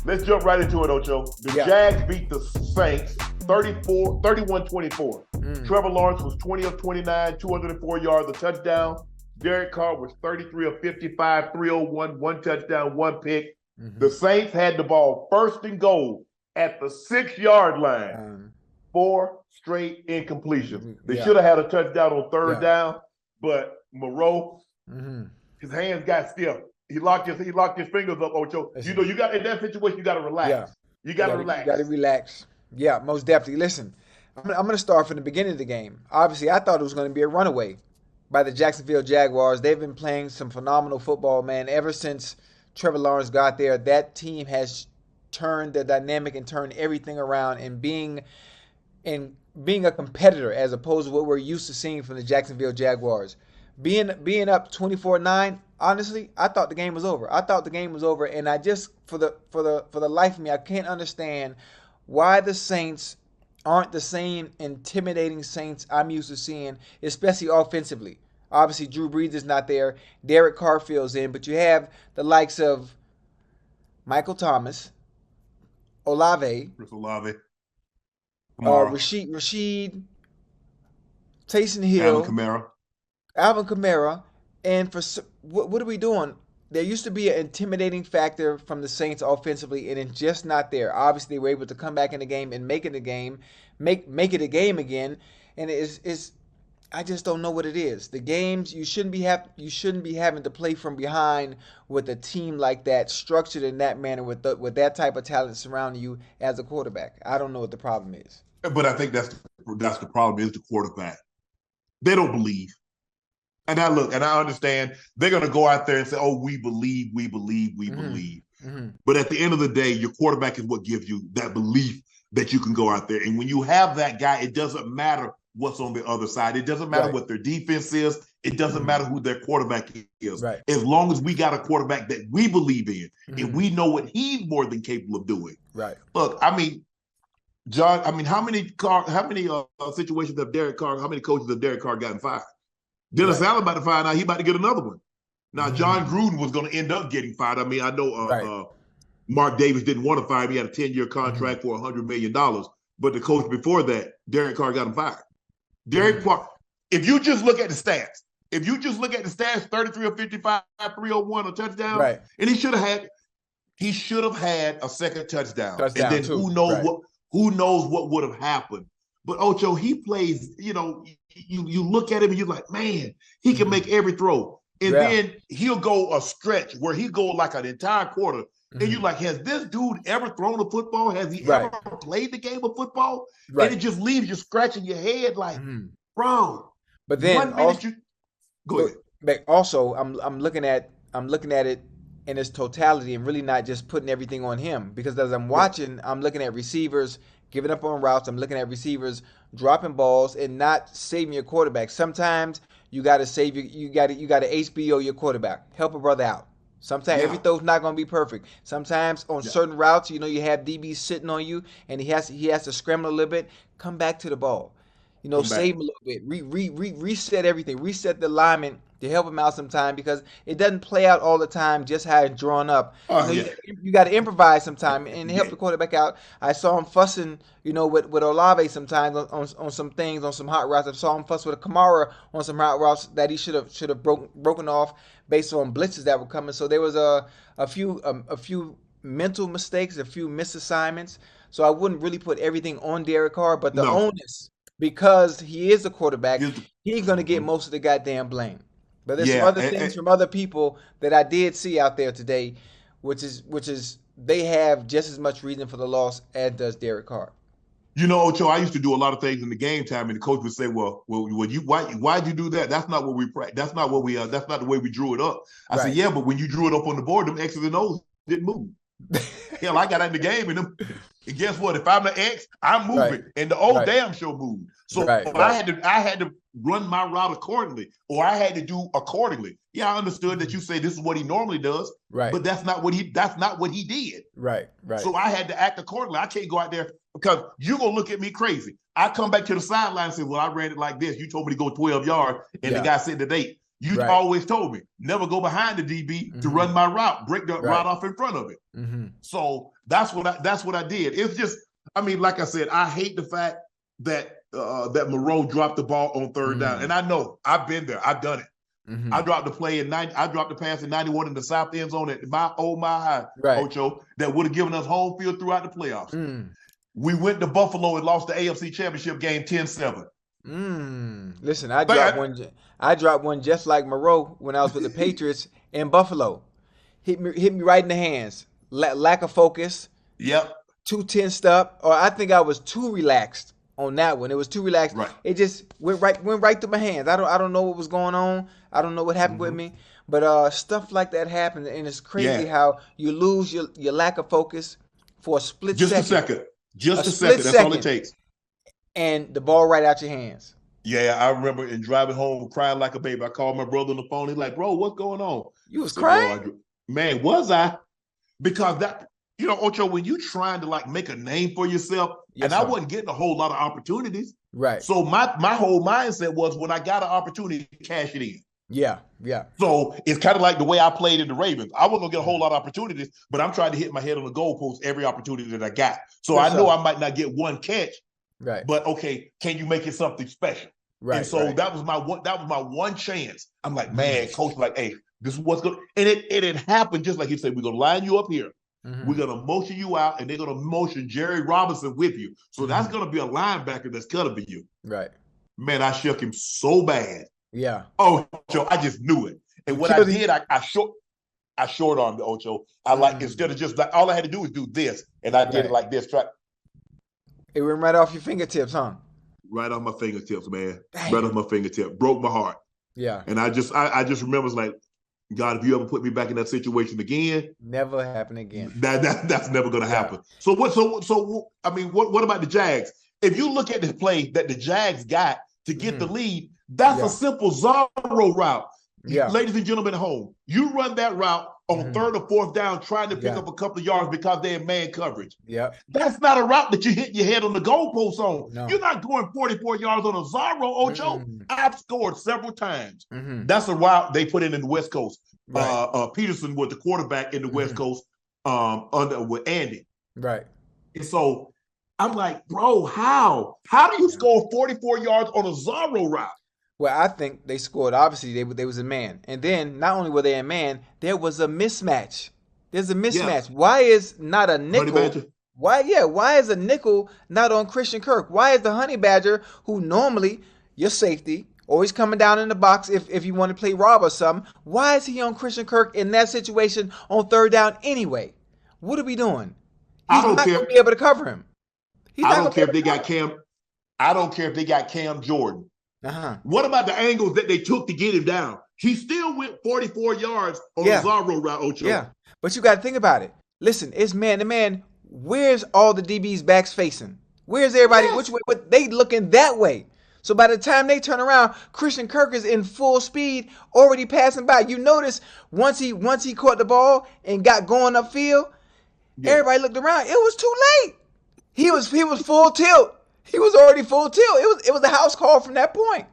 Let's jump right into it, Ocho. The Jags beat the Saints 31-24. Trevor Lawrence was 20 of 29, 204 yards, a touchdown. Derek Carr was 33 of 55, 301, one touchdown, one pick. The Saints had the ball first and goal at the 6-yard line. 4 straight incompletions. They should have had a touchdown on third down, but Moreau, his hands got stiff. He locked his fingers up, Ocho. You know, you got in that situation, you got to relax. Yeah. You got to relax. You got to relax. Yeah, most definitely. Listen, I'm going to start from the beginning of the game. Obviously, I thought it was going to be a runaway by the Jacksonville Jaguars. They've been playing some phenomenal football, man. Ever since Trevor Lawrence got there, that team has turned the dynamic and turned everything around and being a competitor as opposed to what we're used to seeing from the Jacksonville Jaguars. Being up 24-9, honestly, I thought the game was over. And I just for the life of me, I can't understand why the Saints aren't the same intimidating Saints I'm used to seeing, especially offensively. Obviously, Drew Brees is not there. Derek Carr fills in, but you have the likes of Michael Thomas, Olave, Rashid, Taysom Hill, Alvin Kamara, and for what are we doing? There used to be an intimidating factor from the Saints offensively, and it's just not there. Obviously, they were able to come back in the game and make it a game, make it a game again, and it's I just don't know what it is. The games you shouldn't be having to play from behind with a team like that, structured in that manner with that type of talent surrounding you as a quarterback. I don't know what the problem is. But I think that's the problem is the quarterback. They don't believe. And I understand they're going to go out there and say, oh, we believe. But at the end of the day, your quarterback is what gives you that belief that you can go out there. And when you have that guy, it doesn't matter what's on the other side. It doesn't matter what their defense is. It doesn't matter who their quarterback is. Right. As long as we got a quarterback that we believe in and we know what he's more than capable of doing. Right. Look, I mean, John, how many situations of Derek Carr, how many coaches have Derek Carr gotten fired? Dennis Allen about to find out he's about to get another one. Now, John Gruden was going to end up getting fired. I mean, I know Mark Davis didn't want to fire him. He had a 10-year contract for $100 million. But the coach before that, Derek Carr, got him fired. Derek Carr, if you just look at the stats, 33 of 55, 301, a touchdown, and he should have had a second touchdown. And then who knows what would have happened. But Ocho, he plays, you look at him and you're like, man, he can make every throw. And then he'll go a stretch where he go like an entire quarter. And you're like, has this dude ever thrown a football? Has he ever played the game of football? And it just leaves you scratching your head like, bro. But then go ahead. But also, I'm looking at it in its totality and really not just putting everything on him, because as I'm watching, I'm looking at receivers giving up on routes. I'm looking at receivers dropping balls and not saving your quarterback. Sometimes you got to save you got to HBO your quarterback. Help a brother out. Sometimes every throw's not going to be perfect. Sometimes on certain routes, you have DBs sitting on you and he has to scramble a little bit. Come back to the ball. Save him a little bit. Reset everything. Reset the alignment to help him out sometime, because it doesn't play out all the time just how it's drawn up. You got to improvise sometime and help the quarterback out. I saw him fussing, with Olave sometimes on some things, on some hot routes. I saw him fuss with a Kamara on some hot routes that he should have broken off based on blitzes that were coming. So there was a few mental mistakes, a few misassignments. So I wouldn't really put everything on Derek Carr, but the onus, because he is a quarterback, he's going to get most of the goddamn blame. But there's some other things from other people that I did see out there today, which is they have just as much reason for the loss as does Derek Carr. Ocho, I used to do a lot of things in the game time, and the coach would say, "Well, why'd you do that? That's not what we practice. That's not what we that's not the way we drew it up." I said, "Yeah, but when you drew it up on the board, them X's and O's didn't move." Hell, I got out in the game, and guess what? If I'm the X, I'm moving, and the O damn sure moved. So I had to run my route accordingly, or I had to do accordingly. Yeah, I understood that you say this is what he normally does, but that's not what he did. Right. So I had to act accordingly. I can't go out there because you're gonna look at me crazy. I come back to the sideline and say, "Well, I ran it like this. You told me to go 12 yards, and the guy said the 8. You always told me never go behind the DB to run my route, break the route off in front of it." So That's what I did. It's just, I mean, like I said, I hate the fact that that Moreau dropped the ball on third down. And I know I've been there. I've done it. I dropped the play I dropped the pass in 91 in the south end zone at my high, Ocho, that would have given us home field throughout the playoffs. We went to Buffalo and lost the AFC Championship game 10-7. Listen, I dropped one just like Moreau when I was with the Patriots in Buffalo. Hit me right in the hands. Lack of focus. Yep. Too tensed up, or I think I was too relaxed on that one. It was too relaxed. Right. It just went right through my hands. I don't know what was going on. I don't know what happened with me. But stuff like that happens, and it's crazy how you lose your lack of focus for a split second. Just a second. That's all it takes. And the ball right out your hands. Yeah, I remember in driving home crying like a baby. I called my brother on the phone. He's like, "Bro, what's going on?" You was crying? Man, was I? Because that, Ocho, when you trying to like make a name for yourself, I wasn't getting a whole lot of opportunities. Right. So my whole mindset was when I got an opportunity, cash it in. Yeah. So it's kind of like the way I played in the Ravens. I wasn't gonna get a whole lot of opportunities, but I'm trying to hit my head on the goalpost every opportunity that I got. So I know I might not get one catch. Right. But okay, can you make it something special? Right. And so that was my one chance. I'm like, man, coach, like, hey, this is what's good. And it had happened just like he said, we're gonna line you up here. We're gonna motion you out, and they're gonna motion Jerry Robinson with you. So that's gonna be a linebacker that's gonna be you. Right. Man, I shook him so bad. Yeah. Ocho, I just knew it. And what I did, I short armed the Ocho. I like instead of just like all I had to do was do this, and I did it like this. It went right off your fingertips, huh? Right off my fingertips, man. Dang. Right off my fingertips. Broke my heart. Yeah. And I just remember it's like, God, if you ever put me back in that situation again, never happen again. That's never gonna happen. So I mean, what about the Jags? If you look at the play that the Jags got to get the lead, that's a simple Zorro route. Yeah. Ladies and gentlemen at home, you run that route on third or fourth down, trying to pick up a couple of yards because they're in man coverage. Yeah. That's not a route that you hit your head on the goalpost on. No. You're not going 44 yards on a Zorro, Ocho. I've scored several times. That's a route they put in the West Coast. Right. Peterson was the quarterback in the West Coast with Andy. Right. And so I'm like, bro, how? How do you score 44 yards on a Zorro route? Well, I think they scored. Obviously, they was a man. And then not only were they a man, there was a mismatch. There's a mismatch. Yeah. Why is not a nickel? Why is a nickel not on Christian Kirk? Why is the honey badger, who normally your safety, always coming down in the box if you want to play rob or something, why is he on Christian Kirk in that situation on third down anyway? What are we doing? He's not going to be able to cover him. I don't care if they got Cam. I don't care if they got Cam Jordan. What about the angles that they took to get him down? He still went 44 yards on the Zorro route, Ocho. Yeah, but you got to think about it. Listen, it's man to man. Where's all the DBs' backs facing? Where's everybody? Which way? But they looking that way. So by the time they turn around, Christian Kirk is in full speed, already passing by. You notice once he caught the ball and got going upfield, everybody looked around. It was too late. He was full tilt. He was already full tilt. It was a house call from that point.